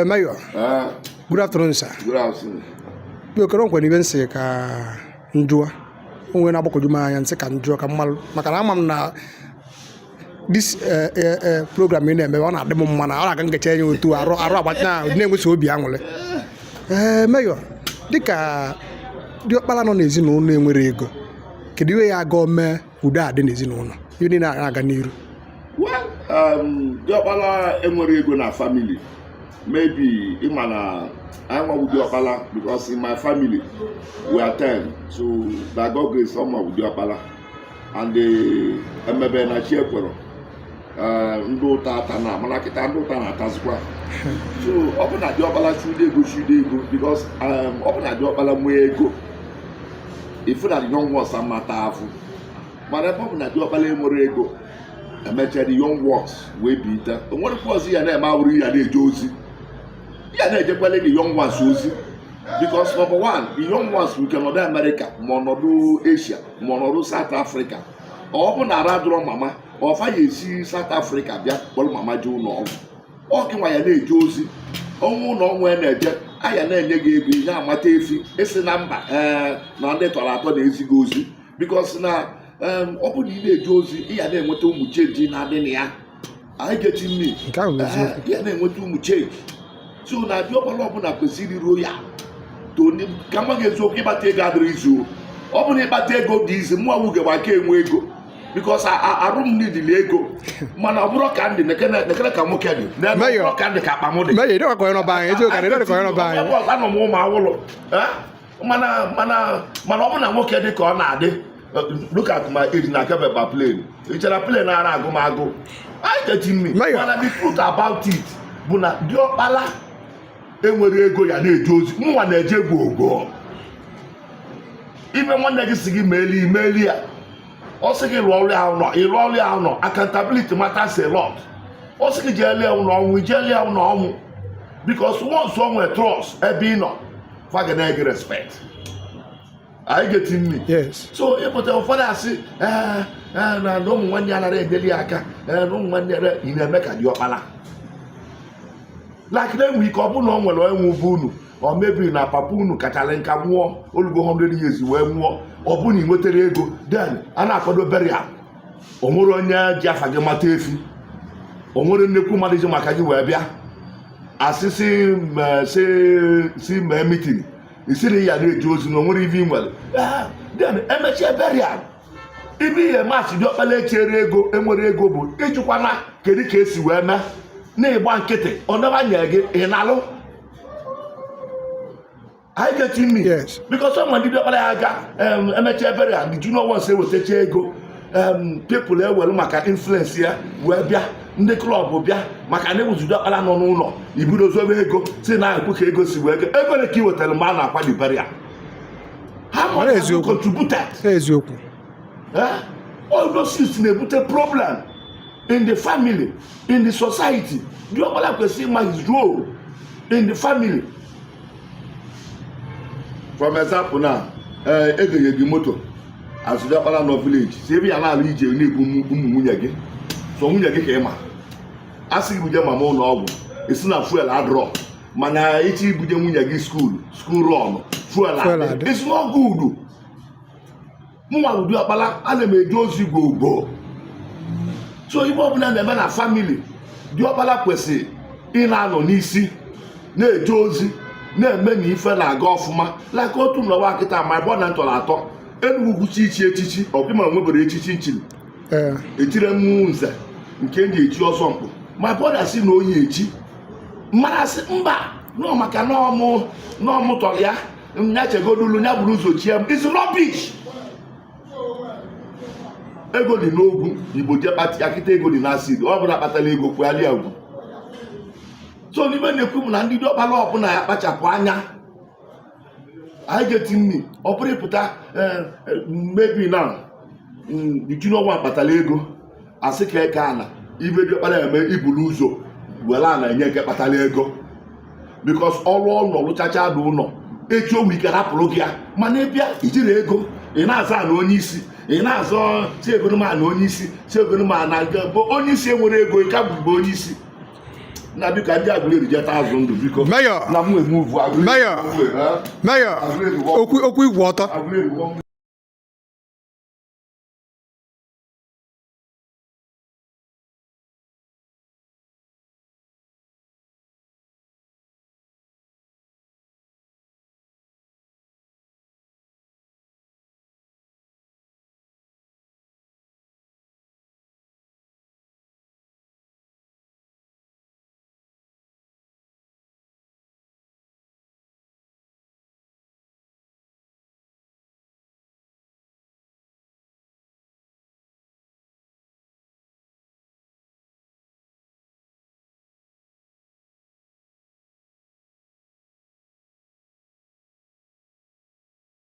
Mayor, good afternoon, sir. Good afternoon. You can't go even say njua. When I book Juma and second njua kamal makaramam na this program in there one at the moment I can get you to a but now name was so be angle. Mayor, dika dio pala no nezi no na enwere ego. Kedu we ya go me uda ade nezi no no. You need na aga niru. Well, Diopala enwere ego na family. Maybe Imana I'm with Diopala because in my family we are 10. So that God grace someone with Diopala. And the Emebe na Chiepero. Ndo tata na manakita ndo tata na tazikwa. So open na Diopala should go because open na Diopala mwe ego. If you are the young ones are matafu. But open na Diopala enwere ego. I met the young ones way better. And what was here and Maori and the Josie? Yeah, they the young ones, Josie. Because number one, the young ones we cannot do America, Monodo Asia, Monodo South Africa. Open a radro mama, or if I see South Africa, well, Mama Joe no. Walking my name Josie. Oh, no, when I get I am a negative, now Matefi, it's a number. Now they told the easy goosey because now. Open the Josie, he had them with too much change na denia. I get in me. He had them with too much change. So now you open up the city royal. To come against okay, but take other issue. Open it, but take go this more will get go. Because I don't need the Lego. Man, I broke and the can come look at you. Mayor can the capamode. Mayor, you don't go buy it. You can't go buy it. I don't know my wallet. Man, open and look at the corner. Look at my age na kebe plane. It's a plane na go. I getting me. But the truth about it, buna Diopala enwere ego ya na Josie. Nwa na eje go. Even when they sigi meli ya. O sigi rọrọ ahụ no. Accountability matters a lot. O sigi jele ahụ no. Because once someone trust e no, fa na get respect. I get in me. Yes. So if the father say, no one yana deliaka, no one there in a mecca Diopala. Like then we couple no one bunu, or maybe in a papunu Catalanca war, all go 100 years where more, or bunny motorego, then Anakodo Beria, or Moronia Jaffa Matefi, or Moronekuma is Makaji Webia, assisting see my meeting. You see the other Josie no more even well. Then amateur burial. If be a match, you don't let ego, emorego, but each one can the case you wear na one kete or never yag in allo. I get in me, yes, because someone did not amateur burial. Did you know what say with the ego? People there will make an influence here, where be the club will be maka ne wuzu da ala no no ibudo zo ego say na ku ka ego si we ego ego ki wotel ma na akwa di beria how much has you contributed eziokwu all those things na put a problem in the family, in the society. Do you all to see my role in the family? For example now ego yegi moto as you all no village say bi ana ali je ni bumu munyage so munyage ke ma asị buje mama ụlọ ọgwụ esi na fuel adrọ mana echi buje nwunye gị school run fuel adị it's not good. Mụnwa Diopala ana m eje ozi gbogbo so ibe ọbụla na-eme na family Diopala kwesịrị ị na-anọ n'isi na-eje ozi na-eme na ife na-aga ọfụma like otu mlọwa akịta ma ịbọ na ntọrọ atọ Enugu echichi ọbịma nwebere echichi nchiri etire m nze nke ndị echi ọsọ mkpụ my brother si na onye echi mara si mba no maka no mu to ya nya chegodulu nya buru zo chiem is rubbish. Ego di n'ogu Igbo je pati akita ego di na acid ọ bụla kpatala ego kwali agwu so ni be na-ekwu m na ndị Diopala ọbụna ya kpachapụ anya I get in me ọpụrịpụta maybe now the junior one kpatala ego asị ka eke ana ibe Diopala eme ibulu ụzọ wela na enye nke kpatala ego because ọrụ ụlọ lụchacha dị ụlọ echi o wike rapụrụ gị ya mana ịbịa ijiri ego ị na-aza na onye isi ị na-azọ si egonuma na onye isi si egonuma na bụ onye isi enwere ego ka bụ onye isi na biko ndị Aguleri jeta azụ ndụ biko Mayor na m emuvu Mayor okwu igwe ọtọ